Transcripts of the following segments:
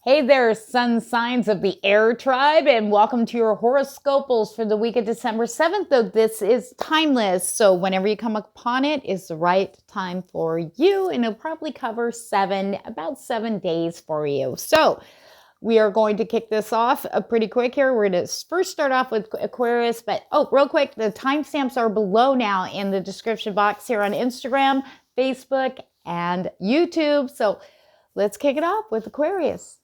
Hey there, sun signs of the air tribe, and welcome to your horoscopals for the week of December 7th, though this is timeless. So whenever you come upon it is the right time for you, and it'll probably cover about 7 days for you. So we are going to kick this off pretty quick here. We're going to first start off with Aquarius, but real quick, the timestamps are below now in the description box here on Instagram, Facebook, and YouTube. So let's kick it off with Aquarius.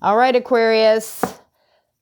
All right, Aquarius,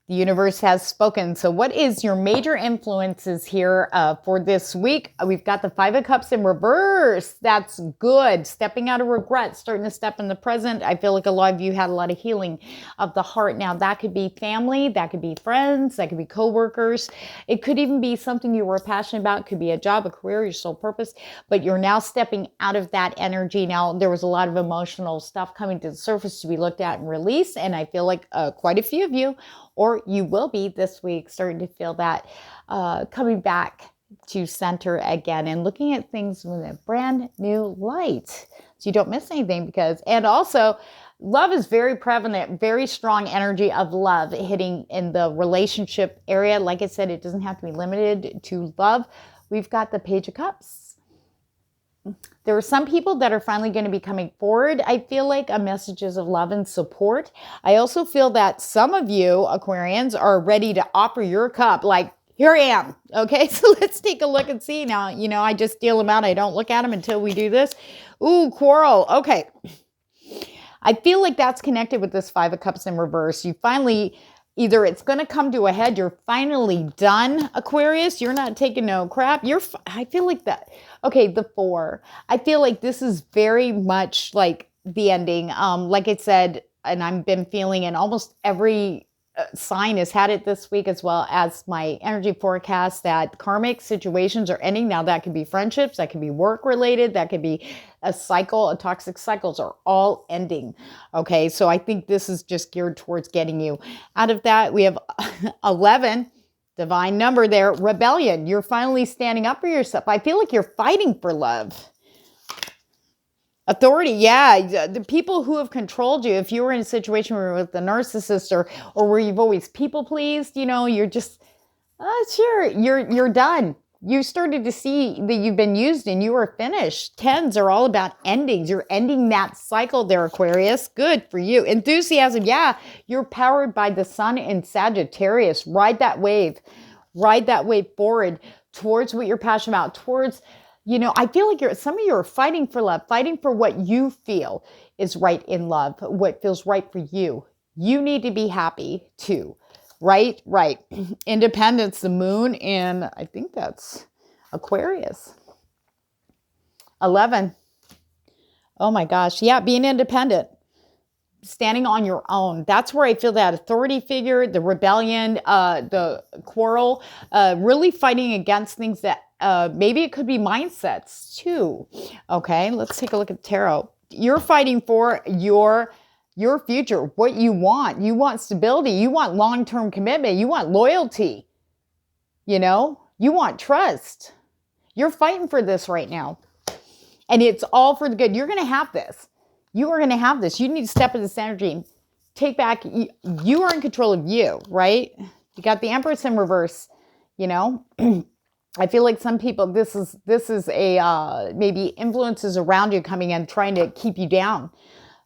the universe has spoken. So what is your major influences here for this week? We've got the Five of Cups in reverse. That's good. Stepping out of regret, starting to step in the present. I feel like a lot of you had a lot of healing of the heart. Now, that could be family, that could be friends, that could be coworkers. It could even be something you were passionate about. It could be a job, a career, your sole purpose. But you're now stepping out of that energy. Now, there was a lot of emotional stuff coming to the surface to be looked at and released. And I feel like quite a few of you, or you will be this week, starting to feel that coming back to center again and looking at things with a brand new light. So you don't miss anything and also love is very prevalent, very strong energy of love hitting in the relationship area. Like I said, it doesn't have to be limited to love. We've got the Page of Cups. There are some people that are finally going to be coming forward. I feel like messages of love and support. I also feel that some of you Aquarians are ready to offer your cup. Like, here I am. Okay, so let's take a look and see. Now, I just deal them out. I don't look at them until we do this. Ooh, quarrel. Okay. I feel like that's connected with this Five of Cups in reverse. You finally, either it's going to come to a head. You're finally done, Aquarius. You're not taking no crap. I feel like that. Okay, the Four. I feel like this is very much like the ending. Like I said, and I've been feeling, and almost every sign has had it this week, as well as my energy forecast, that karmic situations are ending. Now, that could be friendships, that could be work related, that could be a toxic cycles are all ending. Okay, so I think this is just geared towards getting you out of that. We have 11. Divine number there, rebellion. You're finally standing up for yourself. I feel like you're fighting for love. Authority, yeah. The people who have controlled you, if you were in a situation where you're with the narcissist or where you've always people pleased, you're just, sure, you're done. You started to see that you've been used and you are finished. Tens are all about endings. You're ending that cycle there, Aquarius. Good for you. Enthusiasm, yeah. You're powered by the sun in Sagittarius. Ride that wave. Ride that wave forward towards what you're passionate about, towards, I feel like some of you are fighting for love, fighting for what you feel is right in love, what feels right for you. You need to be happy too. Right. Independence, the moon, and I think that's Aquarius. 11. Oh my gosh. Yeah, being independent. Standing on your own. That's where I feel that authority figure, the rebellion, the quarrel, really fighting against things that maybe it could be mindsets too. Okay, let's take a look at tarot. You're fighting for your future, what you want. You want stability. You want long-term commitment. You want loyalty. You want trust. You're fighting for this right now. And it's all for the good. You're going to have this. You are going to have this. You need to step in this energy. Take back. You are in control of you, right? You got the Empress in reverse, I feel like some people, this is a, maybe influences around you coming in, trying to keep you down.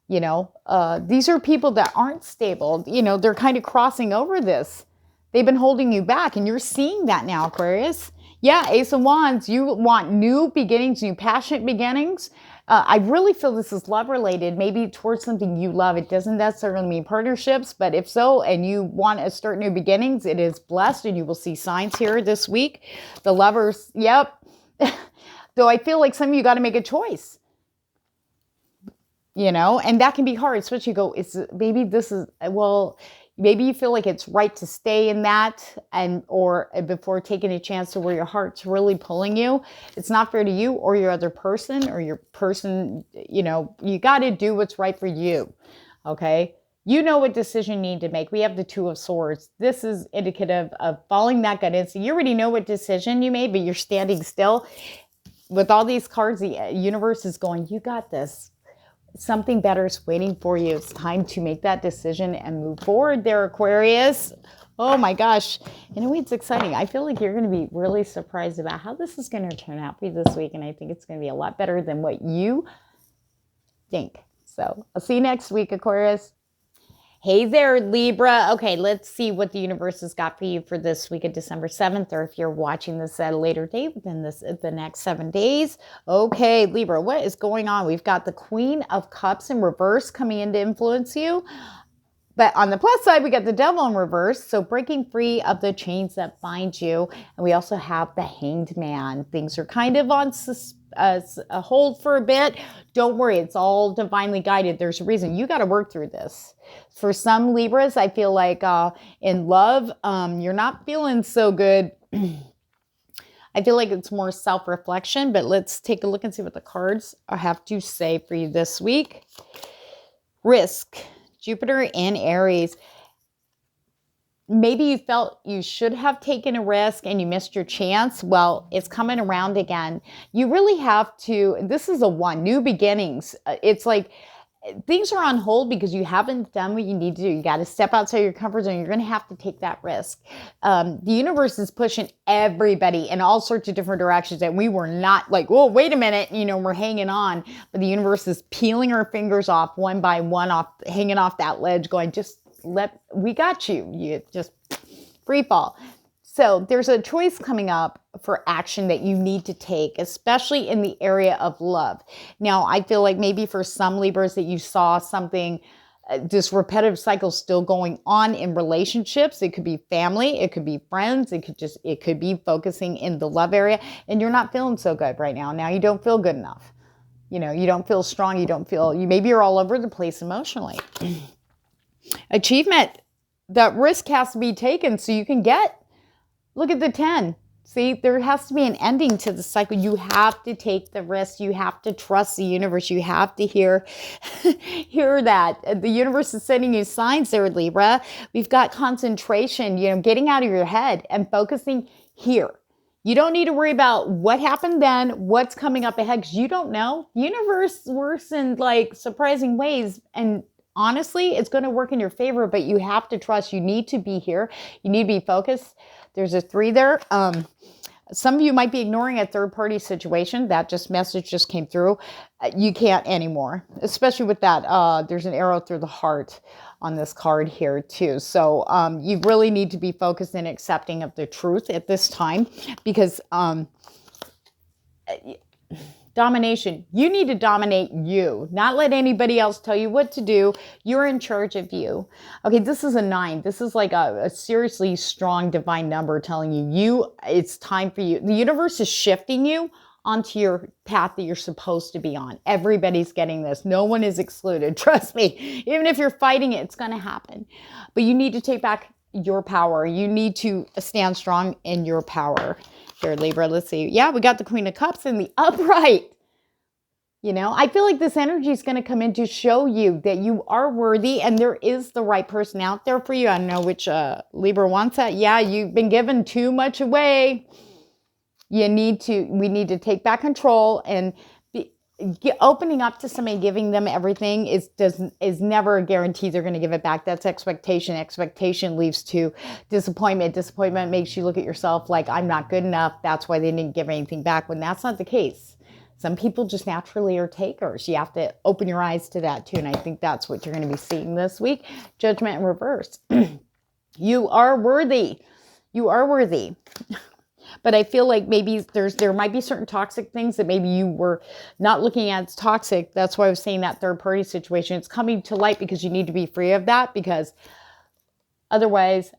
These are people that aren't stable. They're kind of crossing over this. They've been holding you back, and you're seeing that now, Aquarius. Yeah, Ace of Wands, you want new beginnings, new passionate beginnings. I really feel this is love related, maybe towards something you love. It doesn't necessarily mean partnerships, but if so, and you want to start new beginnings, it is blessed, and you will see signs here this week. The Lovers, yep. Though I feel like some of you got to make a choice. And that can be hard, especially maybe you feel like it's right to stay in that or before taking a chance to where your heart's really pulling you. It's not fair to you or your other person or your person, you got to do what's right for you. Okay. You know what decision you need to make. We have the Two of Swords. This is indicative of following that gut instinct. You already know what decision you made, but you're standing still. With all these cards, the universe is going, you got this. Something better is waiting for you. It's time to make that decision and move forward there, Aquarius. Oh my gosh. You know, it's exciting. I feel like you're going to be really surprised about how this is going to turn out for you this week. And I think it's going to be a lot better than what you think. So I'll see you next week, Aquarius. Hey there, Libra. Okay, let's see what the universe has got for you for this week of December 7th, or if you're watching this at a later date within the next 7 days. Okay, Libra, what is going on? We've got the Queen of Cups in reverse coming in to influence you. But on the plus side, we got the Devil in reverse, so breaking free of the chains that bind you. And we also have the Hanged Man. Things are kind of on a hold for a bit. Don't worry, it's all divinely guided. There's a reason. You got to work through this. For some Libras, I feel like in love, you're not feeling so good. I feel like it's more self-reflection, but let's take a look and see what the cards have to say for you this week. Risk. Jupiter in Aries. Maybe you felt you should have taken a risk and you missed your chance. Well, it's coming around again. You really have to, this is a one, new beginnings. It's like things are on hold because you haven't done what you need to do. You got to step outside your comfort zone. You're going to have to take that risk. The universe is pushing everybody in all sorts of different directions. And we were not like, whoa, wait a minute, you know, we're hanging on. But the universe is peeling our fingers off one by one, off, hanging off that ledge, going, we got you. You just free fall. So there's a choice coming up for action that you need to take, especially in the area of love. Now, I feel like maybe for some Libras that you saw something, this repetitive cycle still going on in relationships. It could be family, it could be friends, it could be focusing in the love area, and you're not feeling so good right now. Now you don't feel good enough. You know, you don't feel strong, maybe you're all over the place emotionally. Achievement. That risk has to be taken so you can look at the 10. See, there has to be an ending to the cycle. You have to take the risk. You have to trust the universe. You have to hear that. The universe is sending you signs there, Libra. We've got concentration, getting out of your head and focusing here. You don't need to worry about what happened then, what's coming up ahead, because you don't know. The universe works in like surprising ways, and honestly, it's going to work in your favor, but you have to trust. You need to be here. You need to be focused. There's a 3 there. Some of you might be ignoring a third-party situation. That message just came through. You can't anymore, especially with that. There's an arrow through the heart on this card here too. So you really need to be focused and accepting of the truth at this time, because domination. You need to dominate you, not let anybody else tell you what to do. You're in charge of you. Okay, this is a 9. This is like a seriously strong divine number telling you, it's time for you. The universe is shifting you onto your path that you're supposed to be on. Everybody's getting this. No one is excluded. Trust me. Even if you're fighting it, it's going to happen. But you need to take back your power. You need to stand strong in your power. Here, Libra, let's see. Yeah, we got the Queen of Cups in the upright. I feel like this energy is going to come in to show you that you are worthy and there is the right person out there for you. I don't know which Libra wants that. Yeah, you've been given too much away. We need to take back control, and opening up to somebody, giving them everything is never a guarantee they're going to give it back. That's expectation. Expectation leads to disappointment. Disappointment makes you look at yourself like, I'm not good enough. That's why they didn't give anything back, when that's not the case. Some people just naturally are takers. You have to open your eyes to that too. And I think that's what you're going to be seeing this week. Judgment in reverse. You are worthy. You are worthy. But I feel like maybe there might be certain toxic things that maybe you were not looking at as toxic. That's why I was saying that third party situation. It's coming to light because you need to be free of that, because otherwise,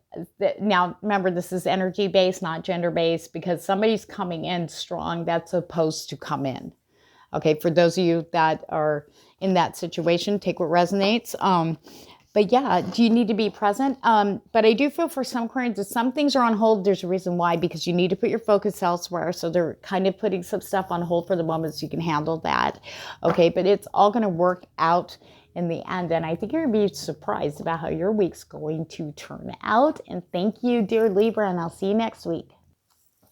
now remember, this is energy based, not gender based, because somebody's coming in strong that's supposed to come in. Okay, for those of you that are in that situation, take what resonates. But yeah, do you need to be present? But I do feel for some Aquarians that some things are on hold. There's a reason why, because you need to put your focus elsewhere. So they're kind of putting some stuff on hold for the moment so you can handle that. Okay, but it's all going to work out in the end. And I think you're going to be surprised about how your week's going to turn out. And thank you, dear Libra, and I'll see you next week.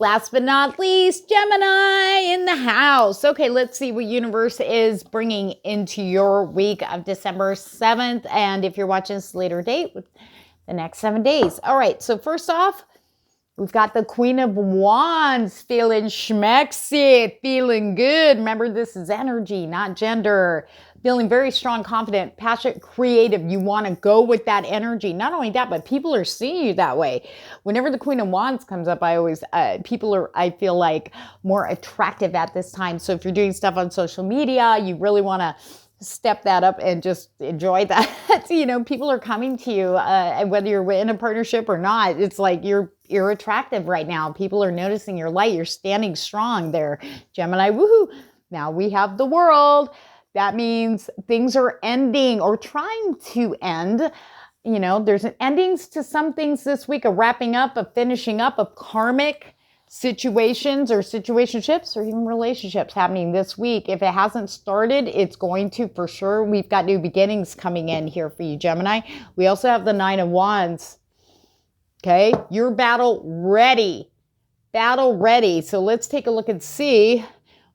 Last but not least, Gemini in the house. Okay, let's see what universe is bringing into your week of December 7th. And if you're watching this later date, the next 7 days. All right, so first off, we've got the Queen of Wands feeling schmexy, feeling good. Remember, this is energy, not gender. Feeling very strong, confident, passionate, creative. You want to go with that energy. Not only that, but people are seeing you that way. Whenever the Queen of Wands comes up, people are, I feel like, more attractive at this time. So if you're doing stuff on social media, you really want to step that up and just enjoy that. You know, people are coming to you, and whether you're in a partnership or not, it's like you're attractive right now. People are noticing your light. You're standing strong there, Gemini. Woohoo! Now we have the World. That means things are ending or trying to end. You know, there's an endings to some things this week, a wrapping up, a finishing up of karmic situations or situationships or even relationships happening this week. If it hasn't started, it's going to for sure. We've got new beginnings coming in here for you, Gemini. We also have the Nine of Wands. Okay, you're battle ready. Battle ready. So let's take a look and see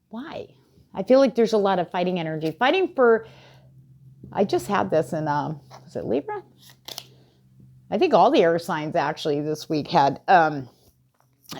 why. I feel like there's a lot of fighting energy. Fighting for, I just had this in, was it Libra? I think all the air signs actually this week had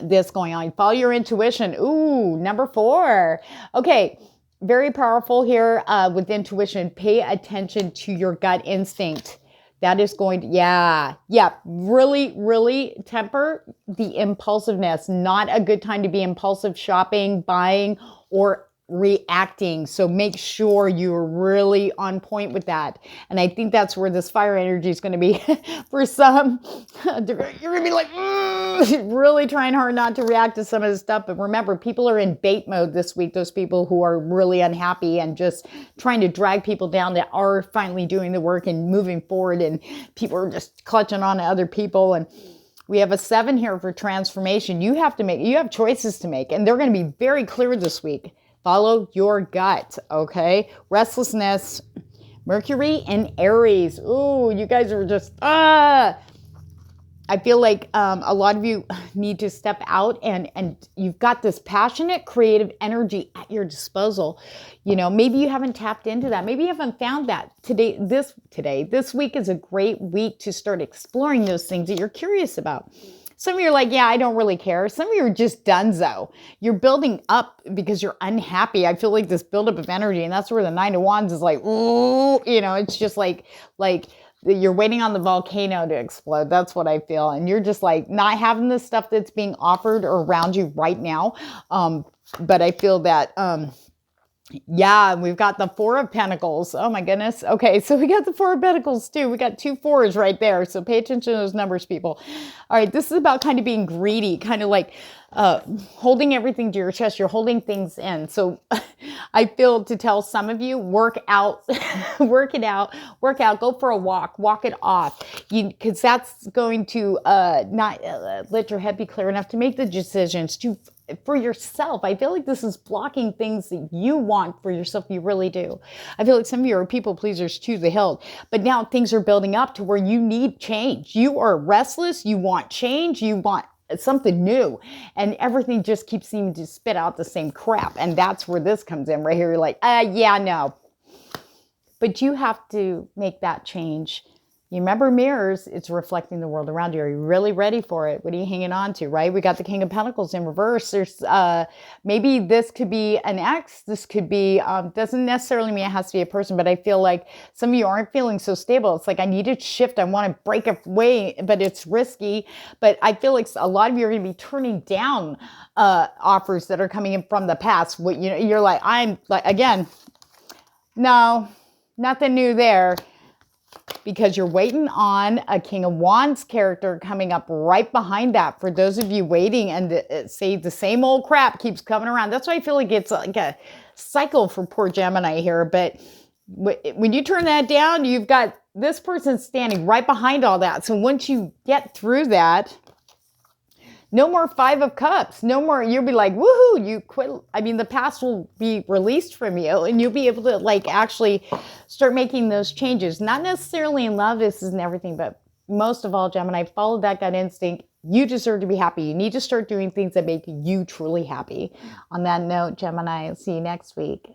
this going on. Follow your intuition. Ooh, number 4. Okay, very powerful here with intuition. Pay attention to your gut instinct. That is going to, really, really temper the impulsiveness. Not a good time to be impulsive shopping, buying, or reacting. So make sure you're really on point with that. And I think that's where this fire energy is going to be for some. You're going to be like, really trying hard not to react to some of this stuff. But remember, people are in bait mode this week. Those people who are really unhappy and just trying to drag people down that are finally doing the work and moving forward. And people are just clutching on to other people. And we have a 7 here for transformation. You have choices to make, and they're going to be very clear this week. Follow your gut, okay? Restlessness, Mercury and Aries. Ooh, you guys are just, I feel like a lot of you need to step out and you've got this passionate, creative energy at your disposal. You know, maybe you haven't tapped into that. Maybe you haven't found that. This week is a great week to start exploring those things that you're curious about. Some of you are like, yeah, I don't really care. Some of you are just donezo. You're building up because you're unhappy. I feel like this buildup of energy, and that's where the Nine of Wands is like, ooh, you know, it's just like you're waiting on the volcano to explode. That's what I feel. And you're just like not having the stuff that's being offered or around you right now. But I feel that, we've got the 4 of Pentacles. Oh my goodness. Okay, so we got the 4 of Pentacles too. We got 2 4s right there. So pay attention to those numbers, people. All right, this is about kind of being greedy, kind of like holding everything to your chest. You're holding things in. So I feel to tell some of you, work out, work out, go for a walk it off. Because that's going to not let your head be clear enough to make the decisions for yourself. I feel like this is blocking things that you want for yourself. You really do. I feel like some of you are people pleasers to the hilt, but now things are building up to where you need change. You are restless. You want change. You want something new, and everything just keeps seeming to spit out the same crap. And that's where this comes in right here. You're like, no, but you have to make that change. You remember mirrors, it's reflecting the world around you. Are you really ready for it? What are you hanging on to, right? We got the King of Pentacles in reverse. There's maybe this could be an ex. This could be, doesn't necessarily mean it has to be a person, but I feel like some of you aren't feeling so stable. It's like, I need to shift. I want to break away, but it's risky. But I feel like a lot of you are going to be turning down offers that are coming in from the past. You're like, again, no, nothing new there. Because you're waiting on a King of Wands character coming up right behind that. For those of you waiting and say the same old crap keeps coming around. That's why I feel like it's like a cycle for poor Gemini here. But when you turn that down, you've got this person standing right behind all that. So once you get through that, no more 5 of Cups. No more. You'll be like, woohoo, you quit. I mean, the past will be released from you and you'll be able to like actually start making those changes. Not necessarily in love, this isn't everything, but most of all, Gemini, follow that gut instinct. You deserve to be happy. You need to start doing things that make you truly happy. On that note, Gemini, see you next week.